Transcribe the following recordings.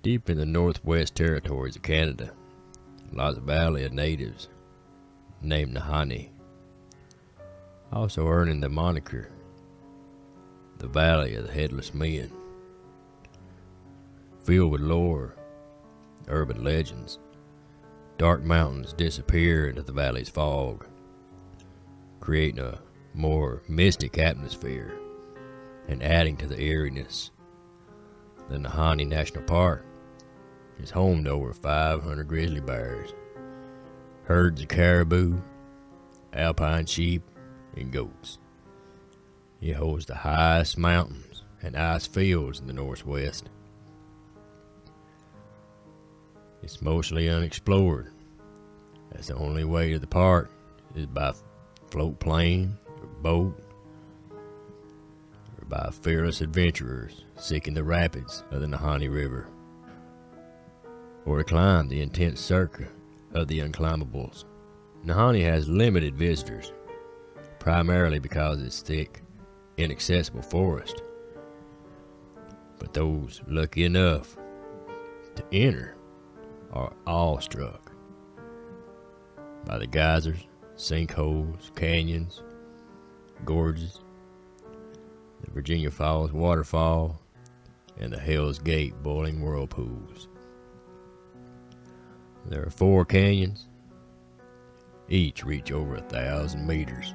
Deep in the Northwest Territories of Canada lies a valley of natives named Nahanni, also earning the moniker the Valley of the Headless Men. Filled with lore, urban legends, dark mountains disappear into the valley's fog, creating a more mystic atmosphere and adding to the eeriness. The Nahanni National Park is home to over 500 grizzly bears, herds of caribou, alpine sheep, and goats. It holds the highest mountains and ice fields in the Northwest. It's mostly unexplored, as the only way to the park is by floatplane or boat, or by fearless adventurers seeking the rapids of the Nahanni River, or to climb the intense Cirque of the Unclimbables. Nahanni has limited visitors, primarily because of its thick, inaccessible forest. But those lucky enough to enter are awestruck by the geysers, sinkholes, canyons, gorges, the Virginia Falls waterfall, and the Hell's Gate boiling whirlpools. There are 4 canyons, each reach over 1,000 meters,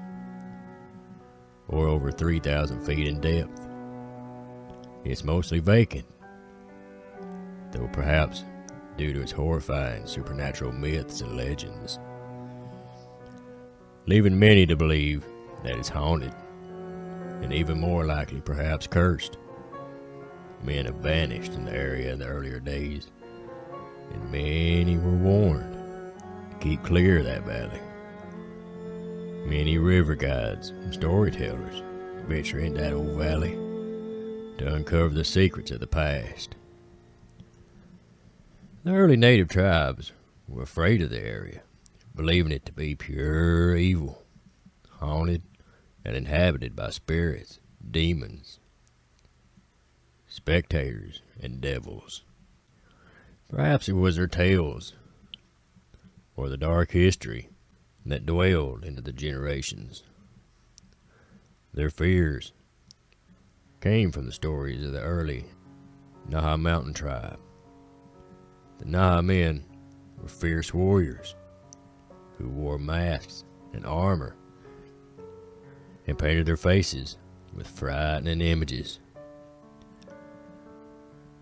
or over 3,000 feet in depth. It's mostly vacant, though perhaps due to its horrifying supernatural myths and legends, leaving many to believe that it's haunted, and even more likely perhaps cursed. Men have vanished in the area in the earlier days, and many were warned to keep clear of that valley. Many river guides and storytellers venture into that old valley to uncover the secrets of the past. The early native tribes were afraid of the area, believing it to be pure evil, haunted and inhabited by spirits, demons, spectators, and devils. Perhaps it was their tales or the dark history that dwelled into the generations. Their fears came from the stories of the early Naha mountain tribe. The Naha men were fierce warriors who wore masks and armor and painted their faces with frightening images.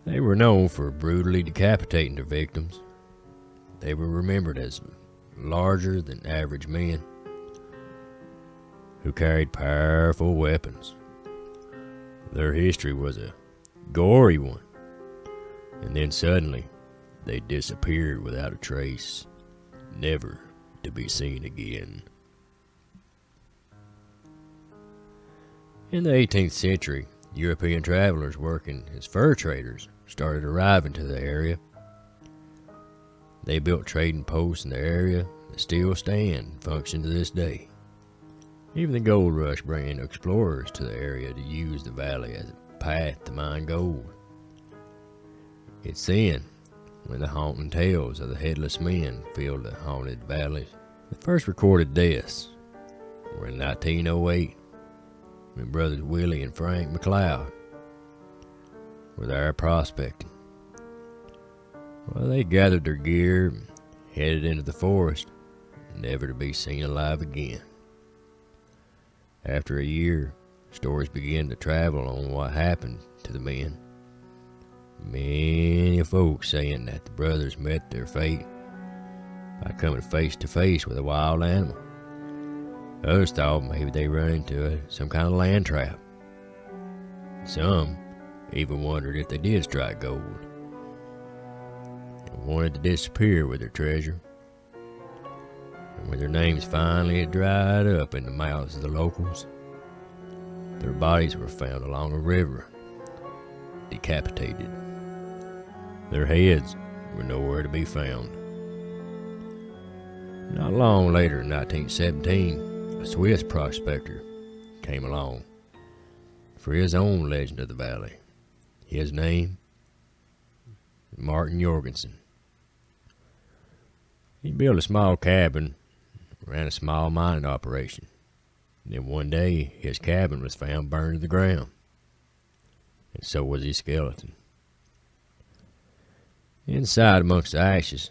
They were known for brutally decapitating their victims. They were remembered as larger than average men who carried powerful weapons. Their history was a gory one, and then suddenly they disappeared without a trace, never to be seen again. In the 18th century, European travelers working as fur traders started arriving to the area. They built trading posts in the area that still stand and function to this day. Even the gold rush bringing explorers to the area to use the valley as a path to mine gold. It's then when the haunting tales of the Headless Men filled the haunted valleys. The first recorded deaths were in 1908 when brothers Willie and Frank McLeod were there prospecting. Well, they gathered their gear and headed into the forest, never to be seen alive again. After a year, stories began to travel on what happened to the men. Many folks saying that the brothers met their fate by coming face to face with a wild animal. Others thought maybe they run into some kind of land trap. Some even wondered if they did strike gold and wanted to disappear with their treasure. And when their names finally had dried up in the mouths of the locals, their bodies were found along a river, decapitated. Their heads were nowhere to be found. Not long later, in 1917, a Swiss prospector came along for his own legend of the valley. His name, Martin Jorgensen. He built a small cabin, ran a small mining operation. Then one day, his cabin was found burned to the ground, and so was his skeleton. Inside, amongst the ashes,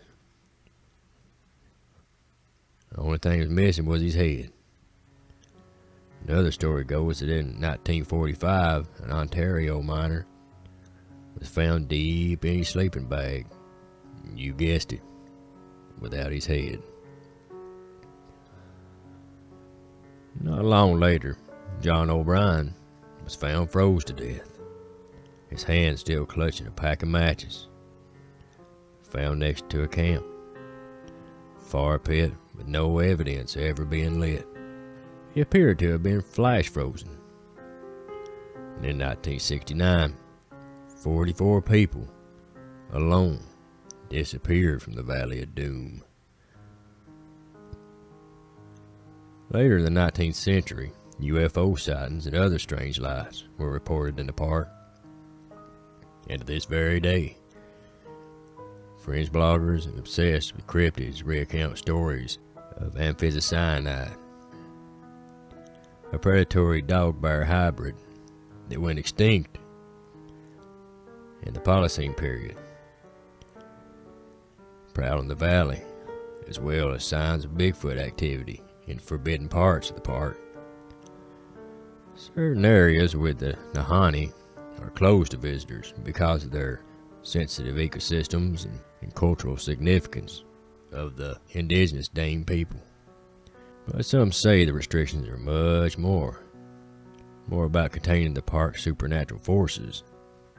the only thing that was missing was his head. Another story goes that in 1945, an Ontario miner was found deep in his sleeping bag. You guessed it, without his head. Not long later, John O'Brien was found froze to death, his hand still clutching a pack of matches, found next to a camp, fire pit with no evidence of ever being lit. He appeared to have been flash frozen. And in 1969, 44 people alone disappeared from the Valley of Doom. Later in the 19th century, UFO sightings and other strange lights were reported in the park. And to this very day, fringe bloggers and obsessed with cryptids recount stories of amphicyanide, a predatory dog-bear hybrid that went extinct in the Pliocene period, prowling the valley, as well as signs of Bigfoot activity in forbidden parts of the park. Certain areas with the Nahanni are closed to visitors because of their sensitive ecosystems and cultural significance of the indigenous Dane people. But some say the restrictions are much more about containing the park's supernatural forces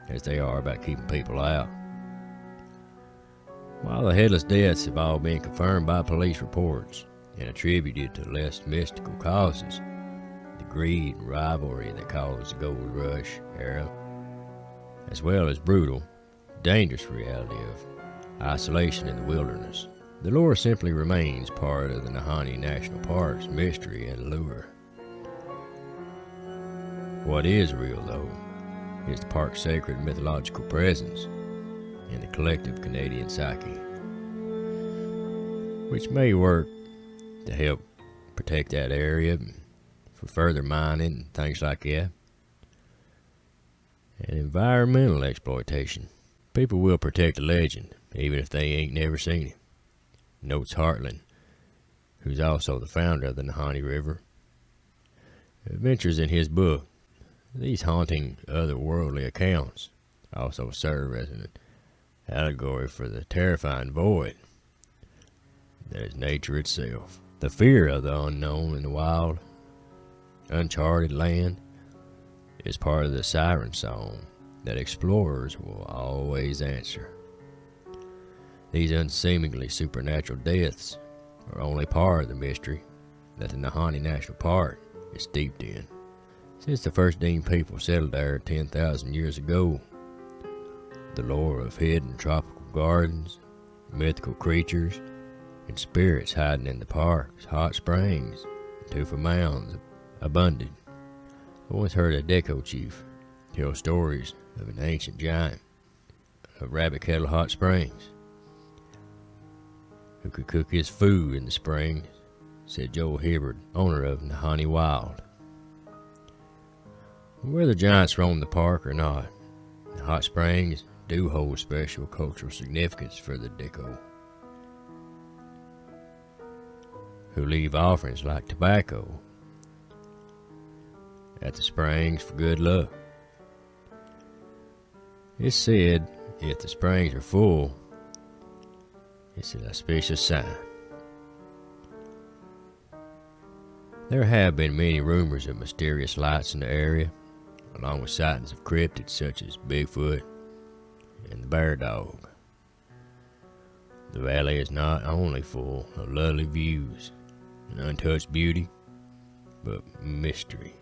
as they are about keeping people out. While the headless deaths have all been confirmed by police reports and attributed to less mystical causes, the greed and rivalry that caused the gold rush era, as well as brutal, dangerous reality of isolation in the wilderness, the lore simply remains part of the Nahanni National Park's mystery and allure. What is real, though, is the park's sacred mythological presence and the collective Canadian psyche, which may work to help protect that area for further mining and things like that, and environmental exploitation. People will protect the legend, even if they ain't never seen it, notes Hartland, who's also the founder of the Nahanni River. Adventures in his book, these haunting otherworldly accounts also serve as an allegory for the terrifying void that is nature itself. The fear of the unknown in the wild, uncharted land is part of the siren song that explorers will always answer. These unseemingly supernatural deaths are only part of the mystery that the Nahanni National Park is steeped in. Since the first Dane people settled there 10,000 years ago, the lore of hidden tropical gardens, mythical creatures, and spirits hiding in the park's hot springs and tufa mounds abundant. I once heard a Deco chief tell stories of an ancient giant of Rabbit Kettle Hot Springs who could cook his food in the springs, said Joel Hibbard, owner of Nahanni Wild. Whether giants roam the park or not, the hot springs do hold special cultural significance for the Deco, who leave offerings like tobacco at the springs for good luck. It's said if the springs are full, it's an auspicious sign. There have been many rumors of mysterious lights in the area, along with sightings of cryptids such as Bigfoot and the bear dog. The valley is not only full of lovely views and untouched beauty, but mystery,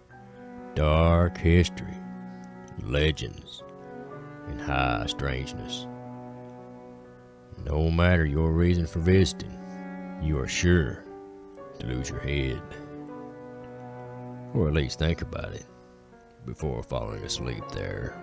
dark history, legends, and high strangeness. No matter your reason for visiting, you are sure to lose your head, or at least think about it before falling asleep there.